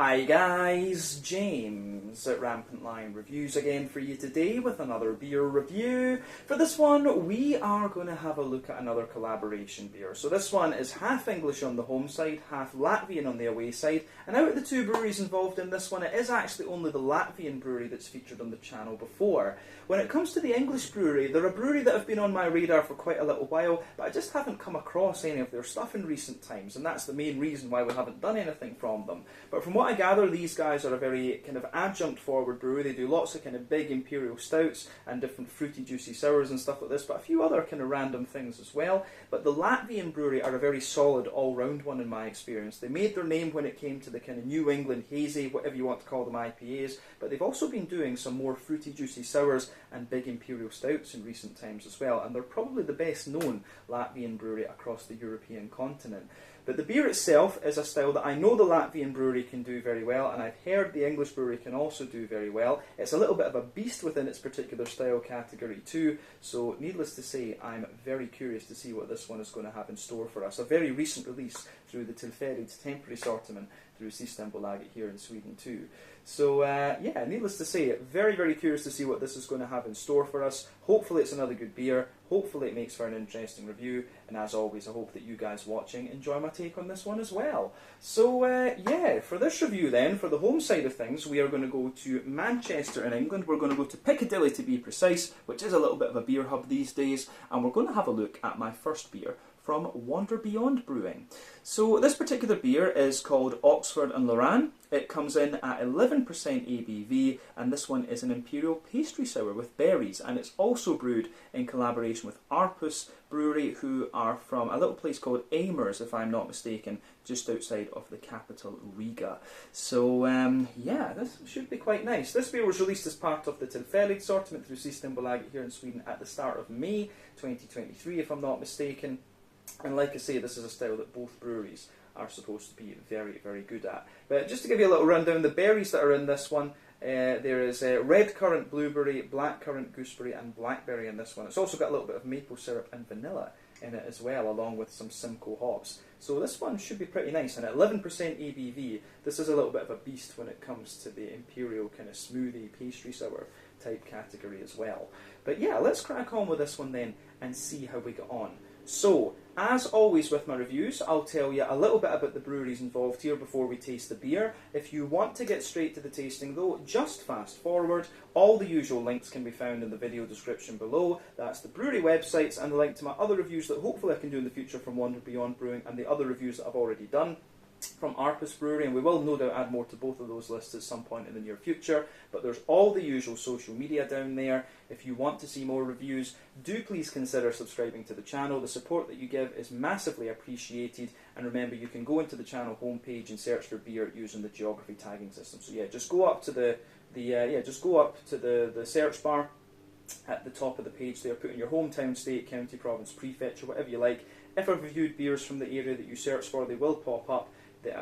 Hi guys, James at Rampant Lion Reviews again for you today with another beer review. For this one, we are going to have a look at another collaboration beer. So this one is half English on the home side, half Latvian on the away side. And out of the two breweries involved in this one, it is actually only the Latvian brewery that's featured on the channel before. When it comes to the English brewery, they're a brewery that have been on my radar for quite a little while, but I just haven't come across any of their stuff in recent times, and that's the main reason why we haven't done anything from them. But from what I gather, these guys are a very kind of adjunct forward brewery. They do lots of kind of big imperial stouts and different fruity juicy sours and stuff like this, but a few other kind of random things as well. But the Latvian brewery are a very solid all-round one in my experience. They made their name when it came to the kind of New England hazy, whatever you want to call them, IPAs, but they've also been doing some more fruity juicy sours and big imperial stouts in recent times as well, and they're probably the best known Latvian brewery across the European continent. But the beer itself is a style that I know the Latvian brewery can do very well, and I've heard the English brewery can also do very well. It's a little bit of a beast within its particular style category too, so needless to say, I'm very curious to see what this one is going to have in store for us. A very recent release through the Tillfällig's temporary sortiment through Systembolaget here in Sweden too. So yeah, needless to say, very, very curious to see what this is going to have in store for us. Hopefully it's another good beer, hopefully it makes for an interesting review, and as always I hope that you guys watching enjoy my take on this one as well. So yeah, for this review then, for the home side of things, we are going to go to Manchester in England. We're going to go to Piccadilly to be precise, which is a little bit of a beer hub these days, and we're going to have a look at my first beer from Wander Beyond Brewing. So this particular beer is called Oxford and Loran. It comes in at 11% ABV, and this one is an Imperial pastry sour with berries, and it's also brewed in collaboration with Arpus Brewery, who are from a little place called Eimuri, if I'm not mistaken, just outside of the capital Riga. So yeah, this should be quite nice. This beer was released as part of the Tillfällig sortiment through Systembolaget here in Sweden at the start of May 2023, if I'm not mistaken. And like I say, this is a style that both breweries are supposed to be very, very good at. But just to give you a little rundown, the berries that are in this one, there is red currant blueberry, black currant gooseberry and blackberry in this one. It's also got a little bit of maple syrup and vanilla in it as well, along with some Simcoe hops. So this one should be pretty nice, and at 11% ABV, this is a little bit of a beast when it comes to the Imperial kind of smoothie pastry sour type category as well. But yeah, let's crack on with this one then and see how we get on. So, as always with my reviews, I'll tell you a little bit about the breweries involved here before we taste the beer. If you want to get straight to the tasting though, just fast forward. All the usual links can be found in the video description below. That's the brewery websites and the link to my other reviews that hopefully I can do in the future from Wander Beyond Brewing, and the other reviews that I've already done from Arpus Brewery, and we will no doubt add more to both of those lists at some point in the near future. But there's all the usual social media down there. If you want to see more reviews, do please consider subscribing to the channel. The support that you give is massively appreciated, and remember, you can go into the channel homepage and search for beer using the geography tagging system. So yeah, just go up to the search bar at the top of the page there, put in your hometown, state, county, province, prefecture, whatever you like. If I've reviewed beers from the area that you search for, they will pop up.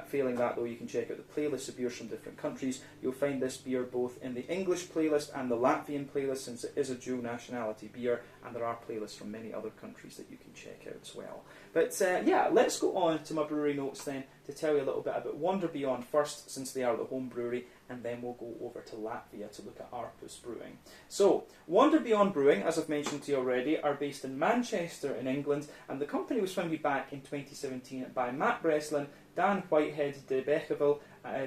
Failing that though, you can check out the playlist of beers from different countries. You'll find this beer both in the English playlist and the Latvian playlist, since it is a dual nationality beer, and there are playlists from many other countries that you can check out as well. But yeah, let's go on to my brewery notes then to tell you a little bit about Wander Beyond first, since they are the home brewery, and then we'll go over to Latvia to look at Arpus Brewing. So, Wander Beyond Brewing, as I've mentioned to you already, are based in Manchester in England, and the company was founded back in 2017 by Matt Breslin, Dan Whitehead de Beckerville,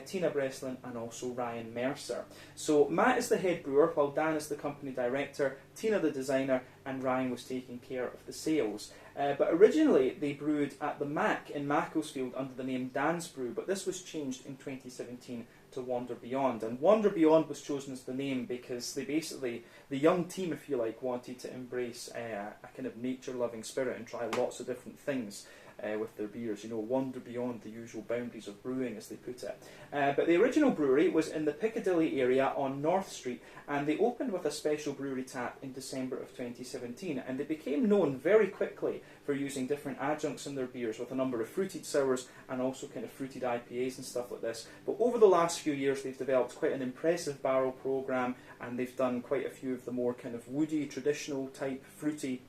Tina Breslin, and also Ryan Mercer. So Matt is the head brewer, while Dan is the company director, Tina the designer, and Ryan was taking care of the sales. But originally they brewed at the Mac in Macclesfield under the name Dan's Brew, but this was changed in 2017 to Wander Beyond. And Wander Beyond was chosen as the name because they basically, the young team, if you like, wanted to embrace a kind of nature-loving spirit and try lots of different things with their beers, you know, wander beyond the usual boundaries of brewing, as they put it. But the original brewery was in the Piccadilly area on North Street, and they opened with a special brewery tap in December of 2017, and they became known very quickly for using different adjuncts in their beers, with a number of fruited sours and also kind of fruited IPAs and stuff like this. But over the last few years they've developed quite an impressive barrel program, and they've done quite a few of the more kind of woody, traditional type, fruity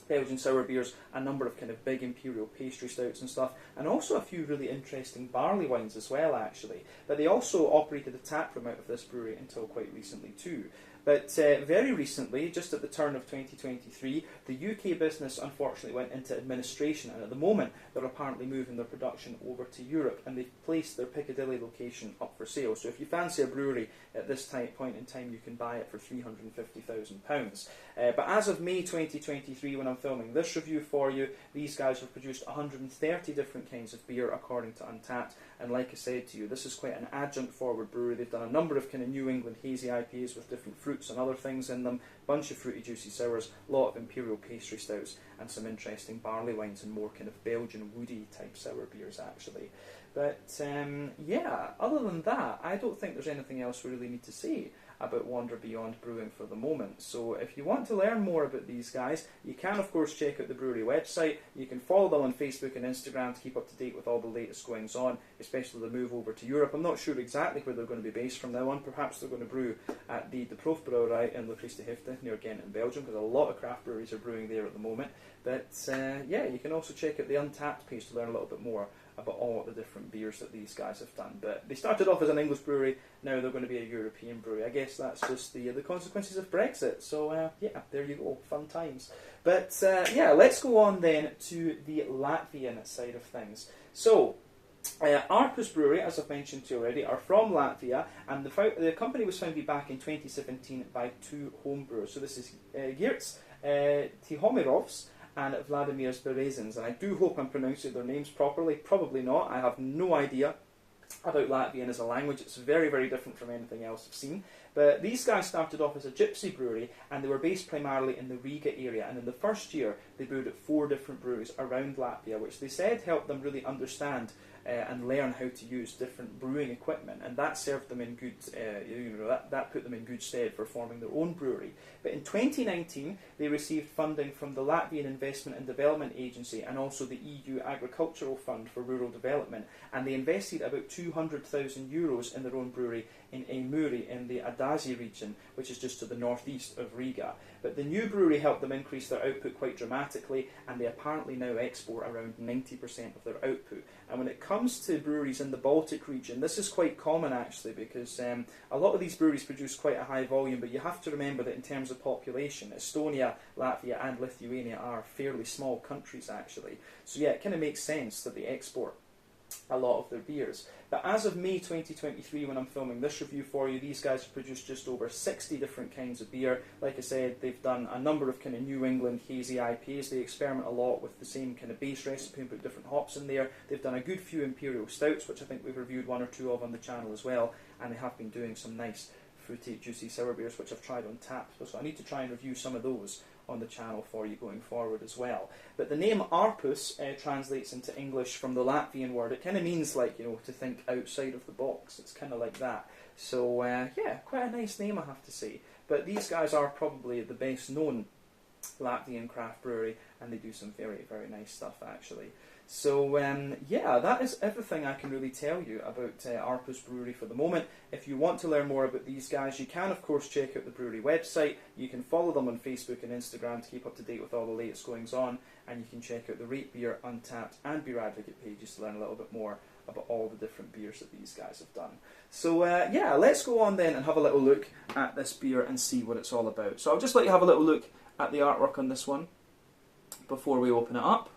Belgian sour beers, a number of kind of big imperial pastry stouts and stuff, and also a few really interesting barley wines as well, actually. But they also operated a tap room out of this brewery until quite recently too. But very recently, just at the turn of 2023, the UK business unfortunately went into administration, and at the moment they're apparently moving their production over to Europe, and they've placed their Piccadilly location up for sale. So if you fancy a brewery at this point in time, you can buy it for £350,000. But as of May 2023, when I'm filming this review for you, these guys have produced 130 different kinds of beer according to Untappd. And like I said to you, this is quite an adjunct-forward brewery. They've done a number of kind of New England hazy IPAs with different fruits and other things in them, bunch of fruity juicy sours, a lot of imperial pastry stouts, and some interesting barley wines and more kind of Belgian woody type sour beers actually. But yeah, other than that, I don't think there's anything else we really need to say about Wander Beyond Brewing for the moment. So if you want to learn more about these guys, you can of course check out the brewery website. You can follow them on Facebook and Instagram to keep up to date with all the latest goings on, especially the move over to Europe. I'm not sure exactly where they're going to be based from now on. Perhaps they're going to brew at the De Proefbrouwerij in Lochristenhoofd near Ghent in Belgium, because a lot of craft breweries are brewing there at the moment. But yeah, you can also check out the Untappd page to learn a little bit more about all the different beers that these guys have done. But they started off as an English brewery, now they're going to be a European brewery. I guess that's just the consequences of Brexit. So yeah, there you go, fun times. But yeah, let's go on then to the Latvian side of things. So Arpus Brewery, as I've mentioned to you already, are from Latvia, and the company was founded back in 2017 by two home brewers. So this is Geerts Tihomirovs and Vladimir Berezins, and I do hope I'm pronouncing their names properly. Probably not. I have no idea about Latvian as a language. It's very, very different from anything else I've seen. But these guys started off as a gypsy brewery, and they were based primarily in the Riga area. And in the first year, they brewed at 4 different breweries around Latvia, which they said helped them really understand and learn how to use different brewing equipment, and that served them in good, that put them in good stead for forming their own brewery. But in 2019, they received funding from the Latvian Investment and Development Agency and also the EU Agricultural Fund for Rural Development, and they invested about €200,000 in their own brewery in Eimuri in the Adazi region, which is just to the northeast of Riga. But the new brewery helped them increase their output quite dramatically, and they apparently now export around 90% of their output. And when it comes to breweries in the Baltic region, this is quite common actually, because a lot of these breweries produce quite a high volume, but you have to remember that in terms of population, Estonia, Latvia and Lithuania are fairly small countries actually. So yeah, it kind of makes sense that they export a lot of their beers. But as of May 2023, when I'm filming this review for you, these guys have produced just over 60 different kinds of beer. Like I said, they've done a number of kind of New England hazy IPAs. They experiment a lot with the same kind of base recipe and put different hops in there. They've done a good few Imperial stouts, which I think we've reviewed 1 or 2 of on the channel as well, and they have been doing some nice fruity, juicy sour beers, which I've tried on tap. So I need to try and review some of those on the channel for you going forward as well. But the name Arpus translates into English from the Latvian word. It kind of means like, you know, to think outside of the box. It's kind of like that. So yeah, quite a nice name I have to say. But these guys are probably the best known Latvian craft brewery, and they do some very, very nice stuff actually. So yeah, that is everything I can really tell you about Arpus Brewery for the moment. If you want to learn more about these guys, you can of course check out the brewery website. You can follow them on Facebook and Instagram to keep up to date with all the latest goings on, and you can check out the Rate Beer, Untappd and Beer Advocate pages to learn a little bit more about all the different beers that these guys have done. So yeah, let's go on then and have a little look at this beer and see what it's all about. So I'll just let you have a little look at the artwork on this one before we open it up.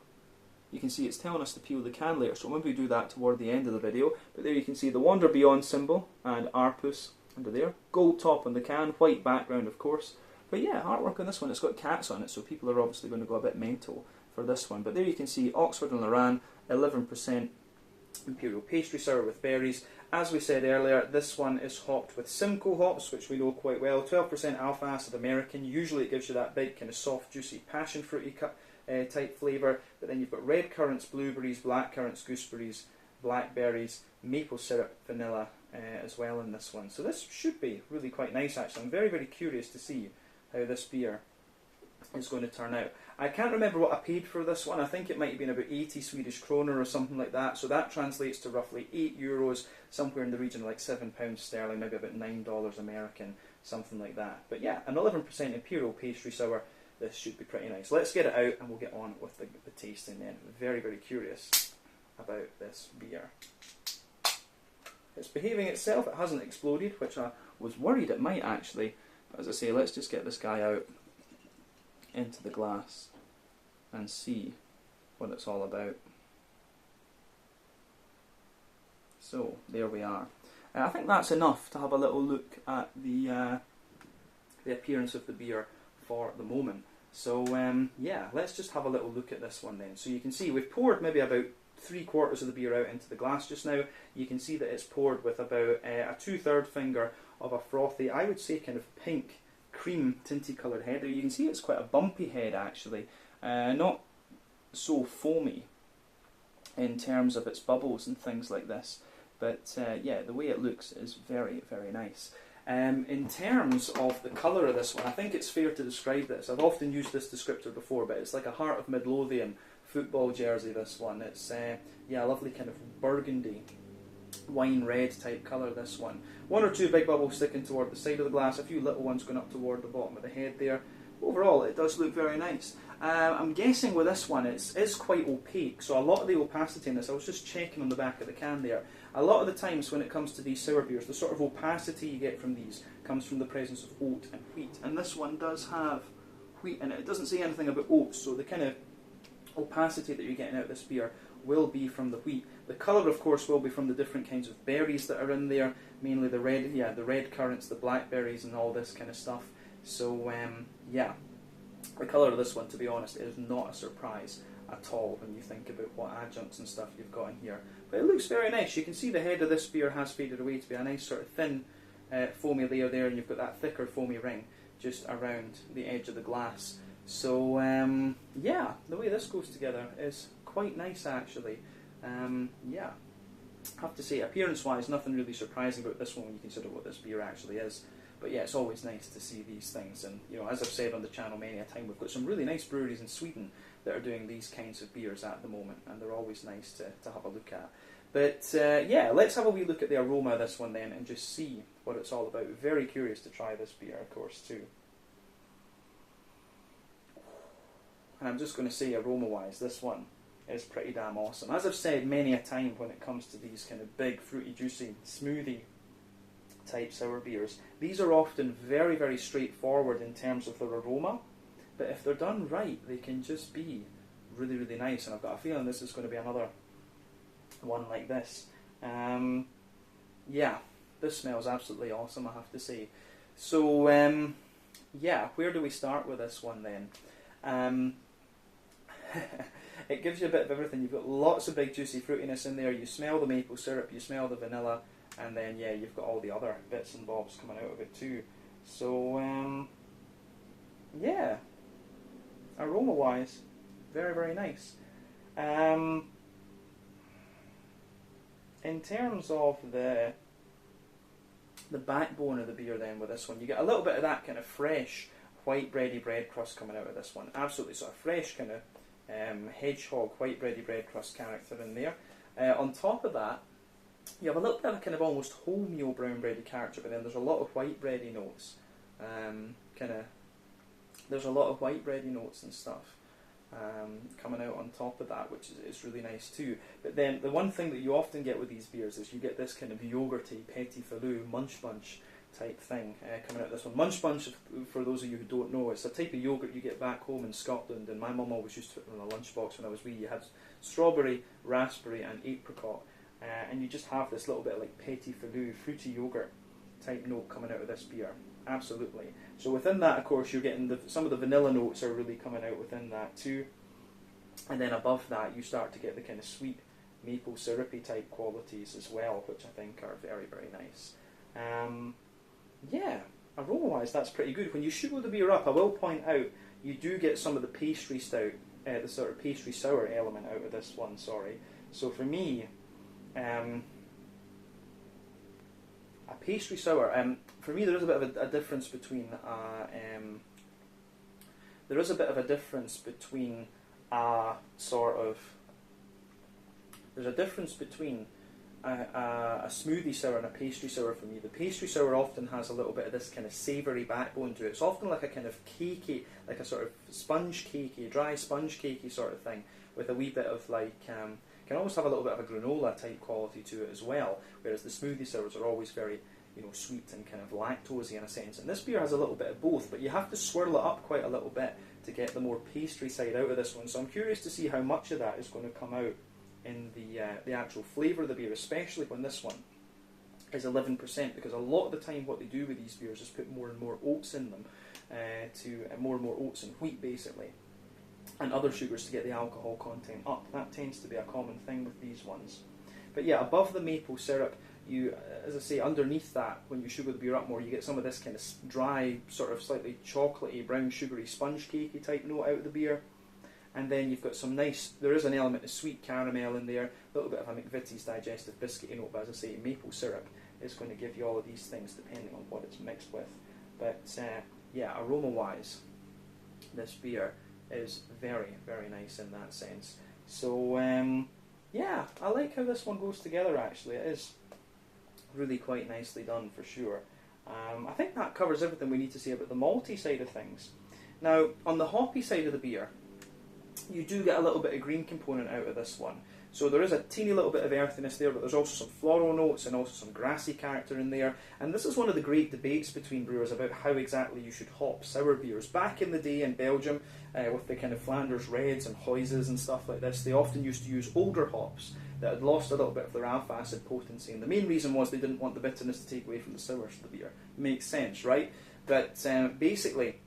You can see it's telling us to peel the can later, so maybe we do that toward the end of the video. But there you can see the Wander Beyond symbol and Arpus under there. Gold top on the can, white background of course. But yeah, artwork on this one, it's got cats on it, so people are obviously going to go a bit mental for this one. But there you can see Oxford and Loran, 11% Imperial pastry sour with berries. As we said earlier, this one is hopped with Simcoe hops, which we know quite well. 12% alpha acid American. Usually it gives you that big kind of soft, juicy, passion fruity type flavour, but then you've got red currants, blueberries, black currants, gooseberries, blackberries, maple syrup, vanilla as well in this one. So this should be really quite nice actually. I'm very, very curious to see how this beer is going to turn out. I can't remember what I paid for this one. I think it might have been about 80 Swedish kroner or something like that. So that translates to roughly €8, somewhere in the region of like £7 sterling, maybe about $9 American, something like that. But yeah, an 11% Imperial pastry sour. this should be pretty nice. Let's get it out and we'll get on with the tasting then. Very, very curious about this beer. It's behaving itself, it hasn't exploded, which I was worried it might actually. But as I say, let's just get this guy out into the glass and see what it's all about. So, there we are. I think that's enough to have a little look at the appearance of the beer for the moment. So yeah, let's just have a little look at this one then. So you can see we've poured maybe about 3/4 of the beer out into the glass just now. You can see that it's poured with about a 2/3 finger of a frothy, I would say kind of pink cream tinty coloured head. You can see it's quite a bumpy head actually, not so foamy in terms of its bubbles and things like this. But yeah, the way it looks is very, very nice. In terms of the colour of this one, I think it's fair to describe this. I've often used this descriptor before, but it's like a Heart of Midlothian football jersey, this one. It's yeah, a lovely kind of burgundy, wine red type colour, this one. 1 or 2 big bubbles sticking toward the side of the glass, a few little ones going up toward the bottom of the head there. Overall, it does look very nice. I'm guessing with this one, it's quite opaque, so a lot of the opacity in this, I was just checking on the back of the can there, a lot of the times when it comes to these sour beers, the sort of opacity you get from these comes from the presence of oat and wheat, and this one does have wheat in it. It doesn't say anything about oats, so the kind of opacity that you're getting out of this beer will be from the wheat. The colour, of course, will be from the different kinds of berries that are in there, mainly the red currants, the blackberries and all this kind of stuff. So yeah, the colour of this one, to be honest, is not a surprise at all when you think about what adjuncts and stuff you've got in here. But it looks very nice. You can see the head of this beer has faded away to be a nice sort of thin foamy layer there, and you've got that thicker foamy ring just around the edge of the glass. So yeah, the way this goes together is quite nice actually. Yeah, I have to say, appearance-wise, nothing really surprising about this one when you consider what this beer actually is. But yeah, it's always nice to see these things, and you know, as I've said on the channel many a time, we've got some really nice breweries in Sweden that are doing these kinds of beers at the moment, and they're always nice to have a look at. But yeah, let's have a wee look at the aroma of this one then, and just see what it's all about. Very curious to try this beer, of course, too. And I'm just going to say, aroma-wise, this one is pretty damn awesome. As I've said many a time when it comes to these kind of big, fruity, juicy, smoothie type sour beers, these are often very, very straightforward in terms of their aroma, but if they're done right, they can just be really, really nice. And I've got a feeling this is going to be another one like this. Yeah, this smells absolutely awesome, I have to say. So yeah, where do we start with this one then? It gives you a bit of everything. You've got lots of big juicy fruitiness in there. You smell the maple syrup, you smell the vanilla, and then yeah, you've got all the other bits and bobs coming out of it too. So yeah, aroma wise, very, very nice. In terms of the backbone of the beer then with this one, you get a little bit of that kind of fresh white bready bread crust coming out of this one. Absolutely sort of fresh kind of hedgehog white bready bread crust character in there. On top of that, you have a little bit of a kind of almost wholemeal brown bready character, but then there's a lot of white bready notes. There's a lot of white bready notes and stuff coming out on top of that, which is really nice too. But then the one thing that you often get with these beers is you get this kind of yogurty, petit falou, munch bunch type thing coming out of this one. Munch bunch, for those of you who don't know, it's a type of yogurt you get back home in Scotland, and my mum always used to put it in a lunchbox when I was wee. You had strawberry, raspberry and apricot, and you just have this little bit of like petit falou, fruity yogurt type note coming out of this beer. Absolutely. So within that, of course, you're getting some of the vanilla notes are really coming out within that too. And then above that, you start to get the kind of sweet maple syrupy type qualities as well, which I think are very, very nice. Yeah, aroma-wise, that's pretty good. When you sugar the beer up, I will point out, you do get some of the pastry stout, the sort of pastry sour element out of this one, sorry. So for me, a pastry sour, for me there is a bit of a difference between a smoothie sour and a pastry sour for me. The pastry sour often has a little bit of this kind of savoury backbone to it. It's often like a kind of cakey, like a sort of sponge cakey, dry sponge cakey sort of thing, with a wee bit of like, can almost have a little bit of a granola type quality to it as well, whereas the smoothie sours are always very, sweet and kind of lactosey in a sense. And this beer has a little bit of both, but you have to swirl it up quite a little bit to get the more pastry side out of this one. So I'm curious to see how much of that is going to come out in the actual flavour of the beer, especially when this one is 11%, because a lot of the time what they do with these beers is put more and more oats in them, more and more oats and wheat basically, and other sugars to get the alcohol content up. That tends to be a common thing with these ones. But yeah, above the maple syrup, you, as I say, underneath that, when you sugar the beer up more, you get some of this kind of dry, sort of slightly chocolatey, brown sugary, sponge cakey type note out of the beer. And then you've got some nice, there is an element of sweet caramel in there, a little bit of a McVitie's digestive biscuity note, but as I say, maple syrup is going to give you all of these things depending on what it's mixed with. But yeah, aroma-wise, this beer is very, very nice in that sense. So yeah, I like how this one goes together actually. It is really quite nicely done for sure. I think that covers everything we need to say about the malty side of things. Now, on the hoppy side of the beer, you do get a little bit of green component out of this one. So there is a teeny little bit of earthiness there, but there's also some floral notes and also some grassy character in there. And this is one of the great debates between brewers about how exactly you should hop sour beers. Back in the day in Belgium, with the kind of Flanders Reds and Huises and stuff like this, they often used to use older hops that had lost a little bit of their alpha acid potency. And the main reason was they didn't want the bitterness to take away from the sours of the beer. Makes sense, right? But basically,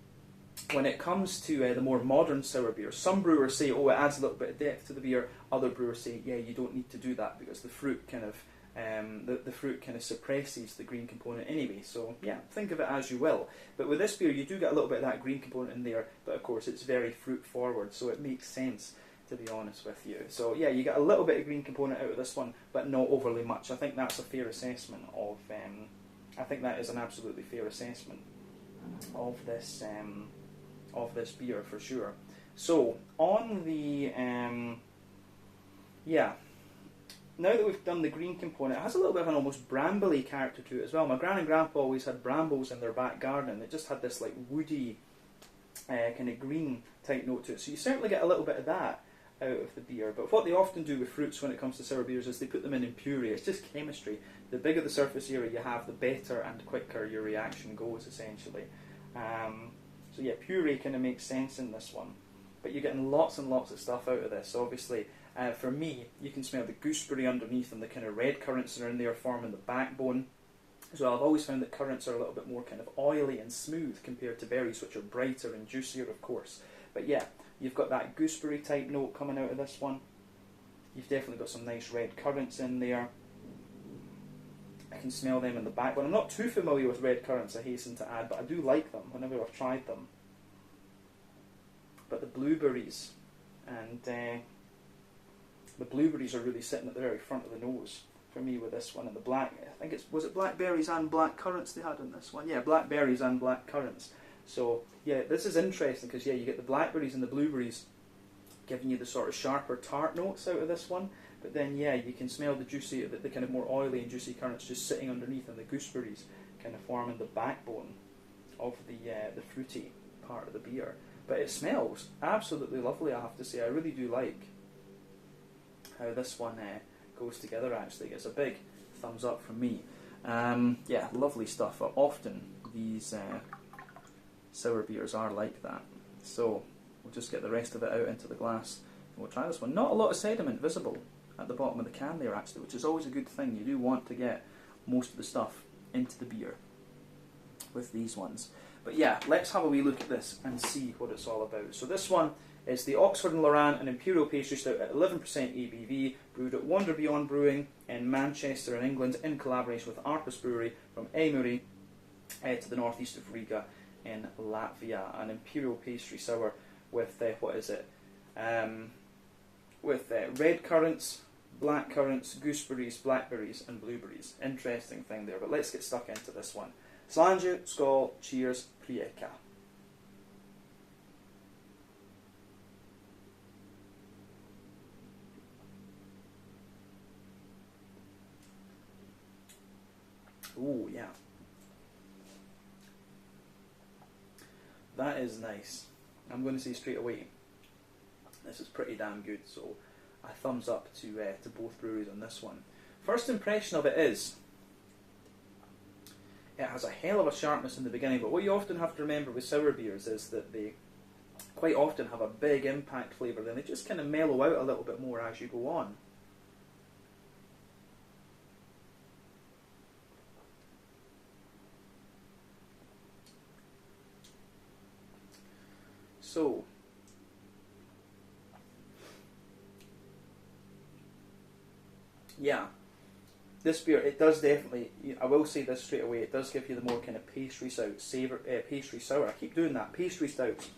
when it comes to the more modern sour beer, some brewers say, oh, it adds a little bit of depth to the beer. Other brewers say, yeah, you don't need to do that because the fruit kind of the fruit kind of suppresses the green component anyway. So yeah, think of it as you will. But with this beer, you do get a little bit of that green component in there, but of course it's very fruit forward, so it makes sense, to be honest with you. So yeah, you get a little bit of green component out of this one, but not overly much. I think that's a fair assessment of. I think that is an absolutely fair assessment of this. Of this beer for sure. So on the yeah, now that we've done the green component, it has a little bit of an almost brambly character to it as well. My gran and grandpa always had brambles in their back garden, and it just had this like woody kind of green type note to it. So you certainly get a little bit of that out of the beer. But what they often do with fruits when it comes to sour beers is they put them in puree. It's just chemistry. The bigger the surface area you have, the better and quicker your reaction goes essentially. So yeah, puree kind of makes sense in this one. But you're getting lots and lots of stuff out of this. So obviously, for me, you can smell the gooseberry underneath and the kind of red currants that are in there forming the backbone. So I've always found that currants are a little bit more kind of oily and smooth compared to berries, which are brighter and juicier, of course. But yeah, you've got that gooseberry type note coming out of this one. You've definitely got some nice red currants in there. I can smell them in the backbone. I'm not too familiar with red currants, I hasten to add, but I do like them whenever I've tried them. But the blueberries, and the blueberries are really sitting at the very front of the nose for me with this one. And the black, I think was it blackberries and black currants they had in this one? Yeah, blackberries and black currants. So yeah, this is interesting because yeah, you get the blackberries and the blueberries giving you the sort of sharper tart notes out of this one. But then, yeah, you can smell the juicy, the kind of more oily and juicy currants just sitting underneath, and the gooseberries kind of forming the backbone of the fruity part of the beer. But it smells absolutely lovely, I have to say. I really do like how this one goes together, actually. It's a big thumbs up from me. Yeah, lovely stuff. Often these sour beers are like that. So we'll just get the rest of it out into the glass, and we'll try this one. Not a lot of sediment visible at the bottom of the can there, actually, which is always a good thing. You do want to get most of the stuff into the beer with these ones. But yeah, let's have a wee look at this and see what it's all about. So this one is the Oxford and Loran and Imperial Pastry Stout at 11% ABV, brewed at Wander Beyond Brewing in Manchester in England in collaboration with Ārpus Brewery from Eimuri to the northeast of Riga in Latvia. An Imperial Pastry Sour with, what is it? With red currants, black currants, gooseberries, blackberries and blueberries. Interesting thing there, but let's get stuck into this one. Slange, skål, cheers, prieka. Oh, yeah. That is nice. I'm going to say straight away, this is pretty damn good, so a thumbs up to both breweries on this one. First impression of it is, it has a hell of a sharpness in the beginning, but what you often have to remember with sour beers is that they quite often have a big impact flavour, then they just kind of mellow out a little bit more as you go on. So, yeah, this beer, it does definitely, I will say this straight away, it does give you the more kind of pastry sour. I keep doing that, pastry stouts,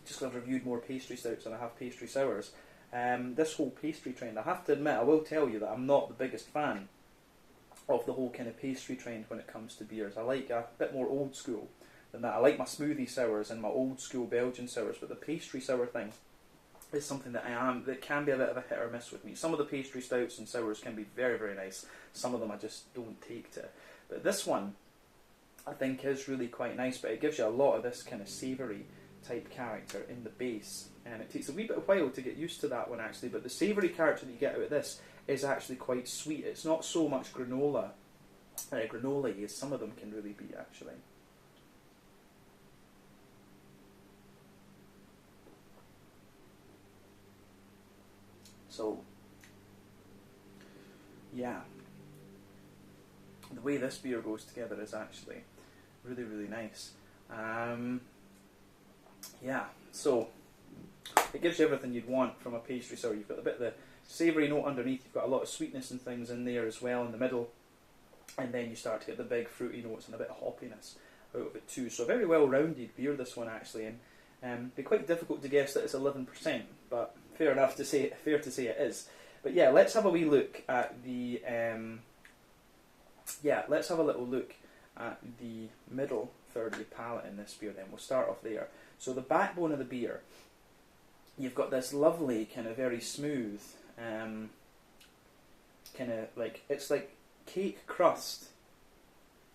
just because I've reviewed more pastry stouts than I have pastry sours. This whole pastry trend, I have to admit, I will tell you that I'm not the biggest fan of the whole kind of pastry trend when it comes to beers. I like a bit more old school than that. I like my smoothie sours and my old school Belgian sours, but the pastry sour thing is something that that can be a bit of a hit or miss with me. Some of the pastry stouts and sours can be very, very nice. Some of them I just don't take to. But this one, I think, is really quite nice, but it gives you a lot of this kind of savoury type character in the base. And it takes a wee bit of while to get used to that one, actually, but the savoury character that you get out of this is actually quite sweet. It's not so much granola-y as some of them can really be, actually. So, yeah, the way this beer goes together is actually really, really nice. Yeah, so it gives you everything you'd want from a pastry sour. You've got a bit of the savoury note underneath, you've got a lot of sweetness and things in there as well in the middle, and then you start to get the big fruity notes and a bit of hoppiness out of it too. So a very well-rounded beer, this one, actually, and it'd be quite difficult to guess that it's 11%, but fair to say it is. But yeah, let's have a wee look at the let's have a little look at the middle third of the palate in this beer. Then we'll start off there. So the backbone of the beer, you've got this lovely kind of very smooth kind of like, it's like cake crust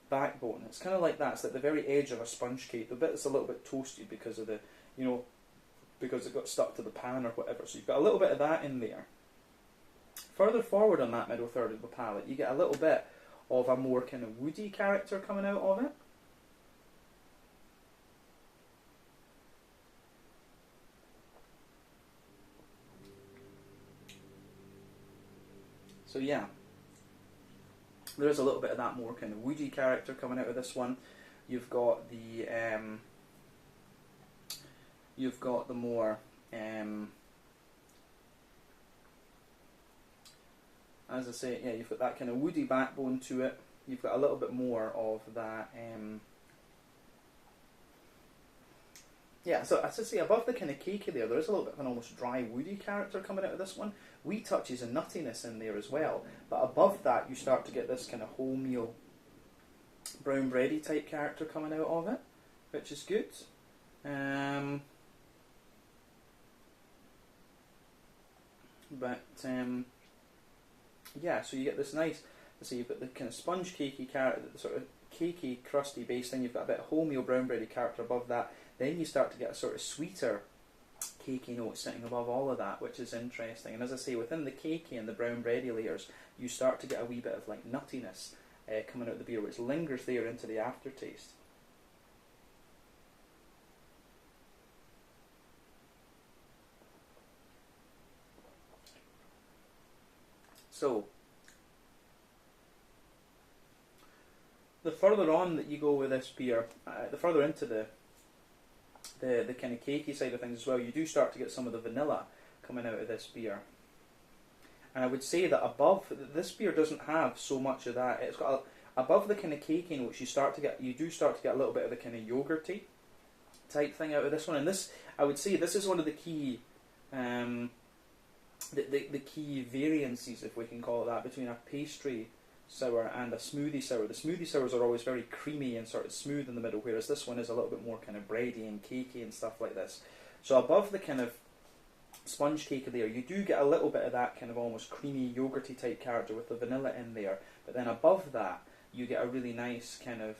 backbone. It's kind of like that. It's like the very edge of a sponge cake. The bit that's a little bit toasty because of the, because it got stuck to the pan or whatever. So you've got a little bit of that in there. Further forward on that middle third of the palate, you get a little bit of a more kind of woody character coming out of it. So yeah, there is a little bit of that more kind of woody character coming out of this one. You've got the more as I say, yeah, you've got that kind of woody backbone to it. You've got a little bit more of that yeah, so as I say, above the kind of cakey there is a little bit of an almost dry woody character coming out of this one. Wee touches and nuttiness in there as well. But above that, you start to get this kind of wholemeal, brown bready type character coming out of it, which is good. Yeah, so you get this nice, so you've got the kind of sponge cakey character, the sort of cakey, crusty base, then you've got a bit of wholemeal brown bready character above that. Then you start to get a sort of sweeter cakey note sitting above all of that, which is interesting. And as I say, within the cakey and the brown bready layers, you start to get a wee bit of like nuttiness coming out of the beer, which lingers there into the aftertaste. So, the further on that you go with this beer, the further into the kind of cakey side of things as well, you do start to get some of the vanilla coming out of this beer. And I would say that above, this beer doesn't have so much of that. It's got above the kind of cakey notes, you do start to get a little bit of the kind of yogurty type thing out of this one. And this, I would say, this is one of the key the key variances, if we can call it that, between a pastry sour and a smoothie sour. The smoothie sours are always very creamy and sort of smooth in the middle, whereas this one is a little bit more kind of bready and cakey and stuff like this. So above the kind of sponge cake there, you do get a little bit of that kind of almost creamy yogurty type character with the vanilla in there, but then above that, you get a really nice kind of,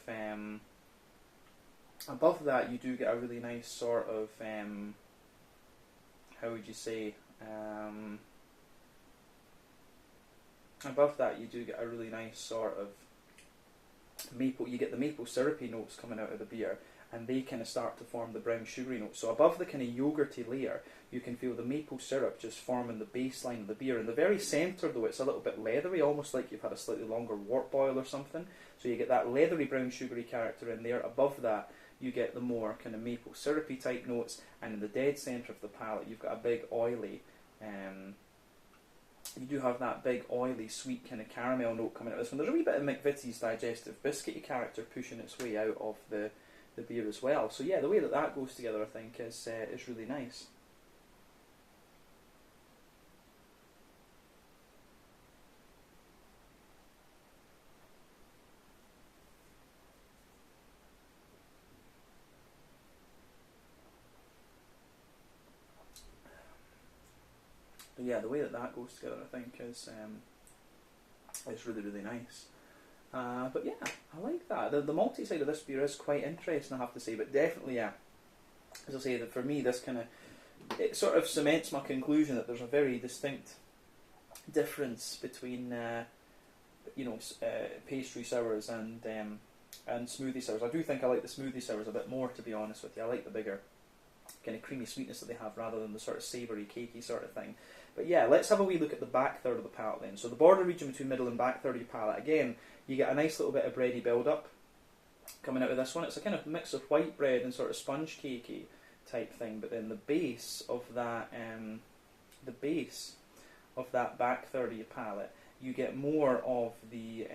above that you do get a really nice sort of, how would you say, above that you do get a really nice sort of maple, you get the maple syrupy notes coming out of the beer, and they kind of start to form the brown sugary notes. So above the kind of yogurty layer, you can feel the maple syrup just forming the baseline of the beer. In the very centre though, it's a little bit leathery, almost like you've had a slightly longer wort boil or something. So you get that leathery brown sugary character in there. Above that, you get the more kind of maple syrupy type notes, and in the dead centre of the palate, you've got a big oily, you do have that big oily sweet kind of caramel note coming out of this one. There's a wee bit of McVitie's digestive biscuity character pushing its way out of the beer as well. So yeah, the way that that goes together, I think, is really nice. But yeah, the way that that goes together, I think, is really, really nice. But yeah, I like that. The malty side of this beer is quite interesting, I have to say. But definitely, yeah, as I say, that for me, this kind of, it sort of cements my conclusion that there's a very distinct difference between, pastry sours and smoothie sours. I do think I like the smoothie sours a bit more, to be honest with you. I like the bigger kind of creamy sweetness that they have, rather than the sort of savoury, cakey sort of thing. But yeah, let's have a wee look at the back third of the palate then. So the border region between middle and back third of your palate, again, you get a nice little bit of bready build-up coming out of this one. It's a kind of mix of white bread and sort of sponge cakey type thing, but then the base of that back third of your palate, you get more of the,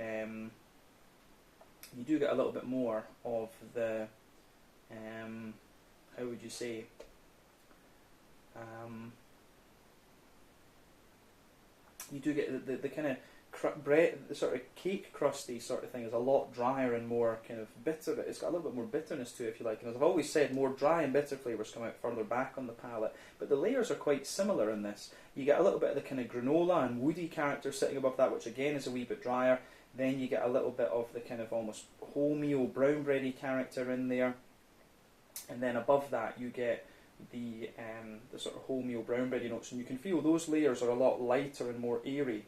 you do get a little bit more of the, how would you say, you do get the kind of bread, the sort of cake crusty sort of thing is a lot drier and more kind of bitter. It's got a little bit more bitterness to it, if you like. And as I've always said, more dry and bitter flavours come out further back on the palate. But the layers are quite similar in this. You get a little bit of the kind of granola and woody character sitting above that, which again is a wee bit drier. Then you get a little bit of the kind of almost wholemeal brown bready character in there. And then above that you get the sort of wholemeal brown bready notes, and you can feel those layers are a lot lighter and more airy.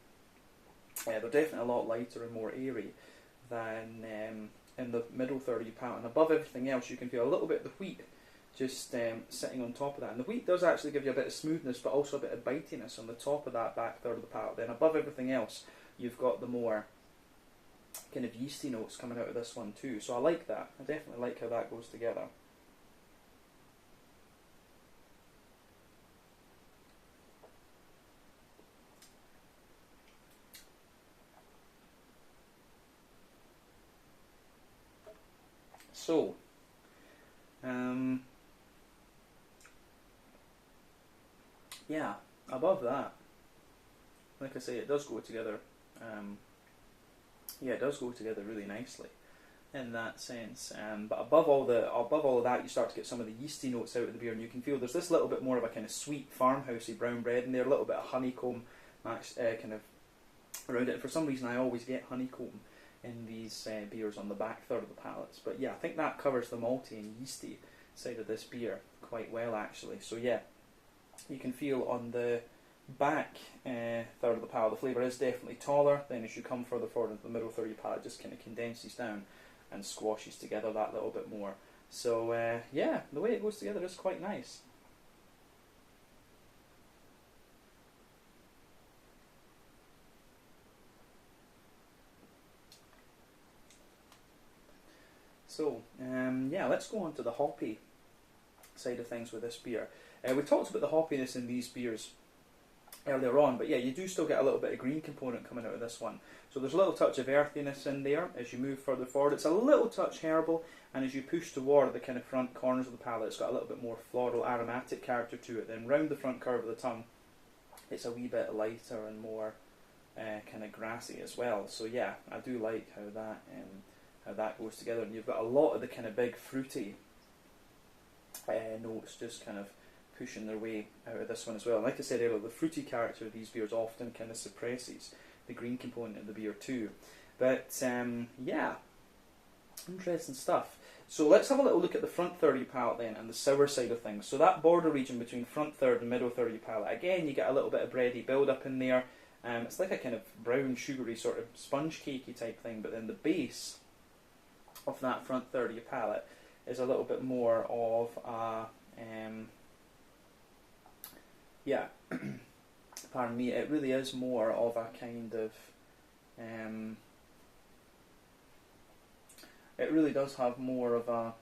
They're definitely a lot lighter and more airy than in the middle third of your palate. And above everything else, you can feel a little bit of the wheat just sitting on top of that. And the wheat does actually give you a bit of smoothness, but also a bit of bitiness on the top of that back third of the palate. Then above everything else, you've got the more kind of yeasty notes coming out of this one too. So I like that. I definitely like how that goes together. So, yeah, above that, like I say, it does go together. Yeah, it does go together really nicely in that sense. But above all of that, you start to get some of the yeasty notes out of the beer, and you can feel there's this little bit more of a kind of sweet farmhousey brown bread in there, a little bit of honeycomb kind of around it. And for some reason, I always get honeycomb in these beers on the back third of the palates. But yeah, I think that covers the malty and yeasty side of this beer quite well, actually. So yeah, you can feel on the back third of the palate, the flavour is definitely taller. Then as you come further forward into the middle third of your palate, it just kind of condenses down and squashes together that little bit more. So yeah, the way it goes together is quite nice. So, yeah, let's go on to the hoppy side of things with this beer. We talked about the hoppiness in these beers earlier on, but yeah, you do still get a little bit of green component coming out of this one. So there's a little touch of earthiness in there as you move further forward. It's a little touch herbal, and as you push toward the kind of front corners of the palate, it's got a little bit more floral aromatic character to it. Then round the front curve of the tongue, it's a wee bit lighter and more kind of grassy as well. So yeah, I do like how that goes together, and you've got a lot of the kind of big fruity notes just kind of pushing their way out of this one as well. And like I said earlier, the fruity character of these beers often kind of suppresses the green component of the beer too. But yeah, interesting stuff. So let's have a little look at the front third of your palate then, and the sour side of things. So that border region between front third and middle third of your palate, again, you get a little bit of bready build up in there. It's like a kind of brown, sugary sort of sponge cakey type thing, but then the base of that front third of your palate is a little bit more of a, yeah, pardon me, it really is more of a kind of, it really does have more of a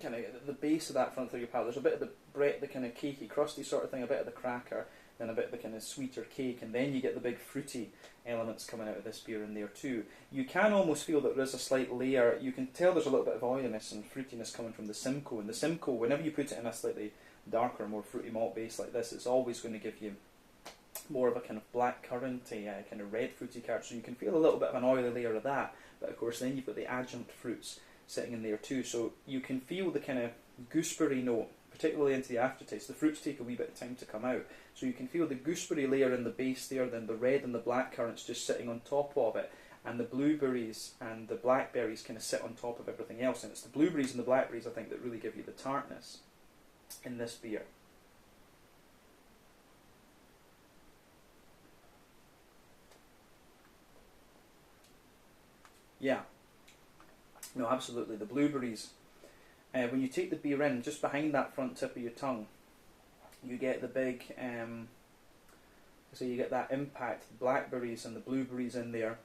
kind of the base of that front third of your palate. There's a bit of the bread, the kind of cakey, crusty sort of thing, a bit of the cracker, then a bit of the kind of sweeter cake, and then you get the big fruity elements coming out of this beer in there too. You can almost feel that there is a slight layer. You can tell there's a little bit of oiliness and fruitiness coming from the Simcoe. And the Simcoe, whenever you put it in a slightly darker, more fruity malt base like this, it's always going to give you more of a kind of black curranty, kind of red fruity character. So you can feel a little bit of an oily layer of that. But of course then you've got the adjunct fruits sitting in there too. So you can feel the kind of gooseberry note, particularly into the aftertaste. The fruits take a wee bit of time to come out. So you can feel the gooseberry layer in the base there, then the red and the black currants just sitting on top of it. And the blueberries and the blackberries kind of sit on top of everything else. And it's the blueberries and the blackberries, I think, that really give you the tartness in this beer. Yeah, no, absolutely. The blueberries, when you take the beer in, just behind that front tip of your tongue, you get the big, so you get that impact, the blackberries and the blueberries in there,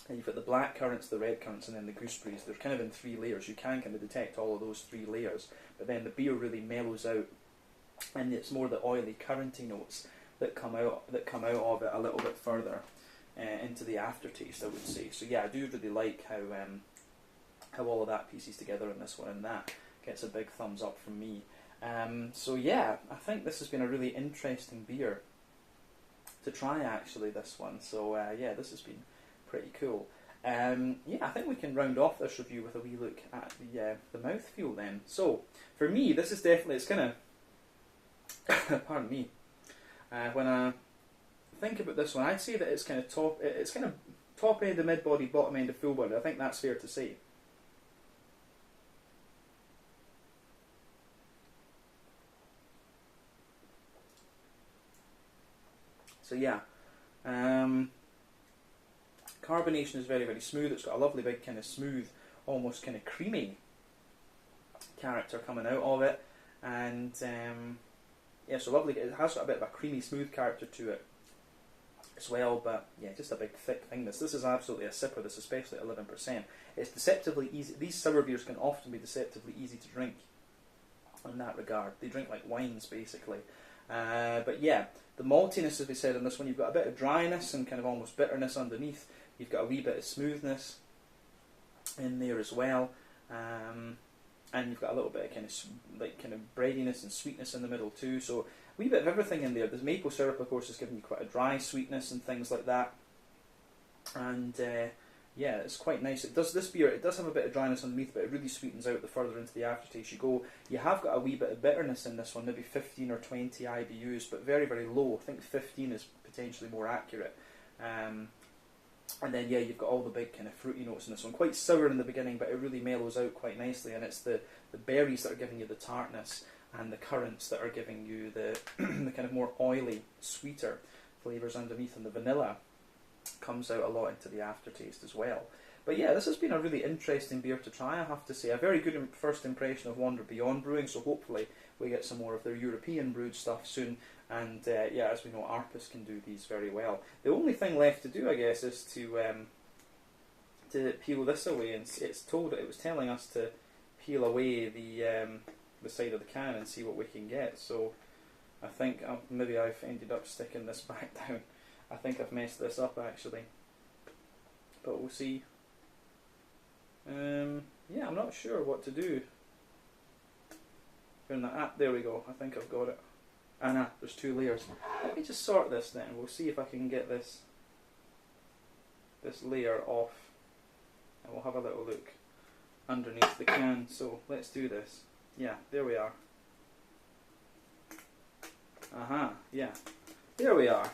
and you've got the black currants, the red currants, and then the gooseberries. They're kind of in three layers. You can kind of detect all of those three layers, but then the beer really mellows out, and it's more the oily, curranty notes that come out of it a little bit further. Into the aftertaste, I would say. So yeah, I do really like how all of that pieces together in this one, and that gets a big thumbs up from me. So yeah, I think this has been a really interesting beer to try, actually, this one. So yeah, this has been pretty cool. Yeah, I think we can round off this review with a wee look at the mouthfeel then. So for me, this is definitely, it's kind of pardon me, when I think about this one, I'd say that it's kind of top end of mid body, bottom end of full body. I think that's fair to say. So yeah, carbonation is very, very smooth. It's got a lovely big kind of smooth, almost kind of creamy character coming out of it, and yeah, so lovely. It has got a bit of a creamy, smooth character to it as well, but yeah, just a big thick thing. This is absolutely a sipper, this, especially at 11%. It's deceptively easy. These sour beers can often be deceptively easy to drink in that regard. They drink like wines, basically. But yeah, the maltiness, as we said in this one, you've got a bit of dryness and kind of almost bitterness underneath. You've got a wee bit of smoothness in there as well, and you've got a little bit of kind of breadiness and sweetness in the middle too. So a wee bit of everything in there. The maple syrup, of course, is giving you quite a dry sweetness and things like that. And yeah, it's quite nice. This beer, it does have a bit of dryness underneath, but it really sweetens out the further into the aftertaste you go. You have got a wee bit of bitterness in this one, maybe 15 or 20 IBUs, but very, very low. I think 15 is potentially more accurate. And then yeah, you've got all the big kind of fruity notes in this one. Quite sour in the beginning, but it really mellows out quite nicely, and it's the berries that are giving you the tartness, and the currants that are giving you the the kind of more oily, sweeter flavours underneath, and the vanilla comes out a lot into the aftertaste as well. But yeah, this has been a really interesting beer to try, I have to say. A very good first impression of Wander Beyond Brewing, so hopefully we get some more of their European brewed stuff soon. And yeah, as we know, Arpus can do these very well. The only thing left to do, I guess, is to peel this away, and it was telling us to peel away the side of the can and see what we can get. So I think maybe I've ended up sticking this back down. I think I've messed this up, actually, but we'll see. Yeah, I'm not sure what to do. There we go. I think I've got it. There's two layers. Let me just sort this then. We'll see if I can get this layer off, and we'll have a little look underneath the can. So let's do this. Yeah, there we are. Yeah, there we are.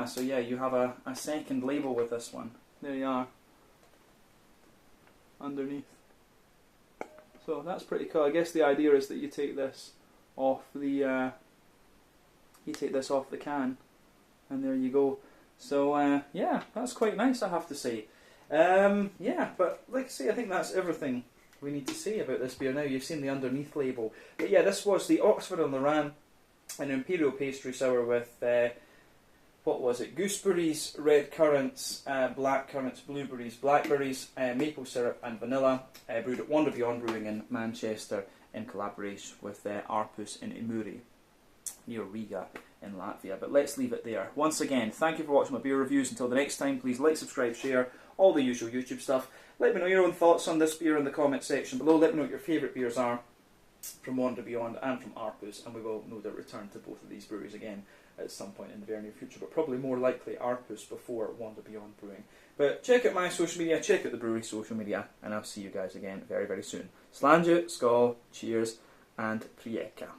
So yeah, you have a second label with this one. There you are. Underneath. So that's pretty cool. I guess the idea is that you take this off the can, and there you go. So yeah, that's quite nice, I have to say. Yeah, but like I say, I think that's everything we need to say about this beer now. You've seen the underneath label. But yeah, this was the Oxford and Loran, an Imperial pastry sour with, what was it, gooseberries, red currants, black currants, blueberries, blackberries, maple syrup and vanilla, brewed at Wander Beyond Brewing in Manchester in collaboration with Arpus in Eimuri, near Riga in Latvia. But let's leave it there. Once again, thank you for watching my beer reviews. Until the next time, please like, subscribe, share, all the usual YouTube stuff. Let me know your own thoughts on this beer in the comment section below. Let me know what your favourite beers are from Wander Beyond and from Arpus, and we will no doubt return to both of these breweries again at some point in the very near future, but probably more likely Arpus before Wander Beyond Brewing. But check out my social media, check out the brewery's social media, and I'll see you guys again very, very soon. Slàinte, skål, cheers, and prieka.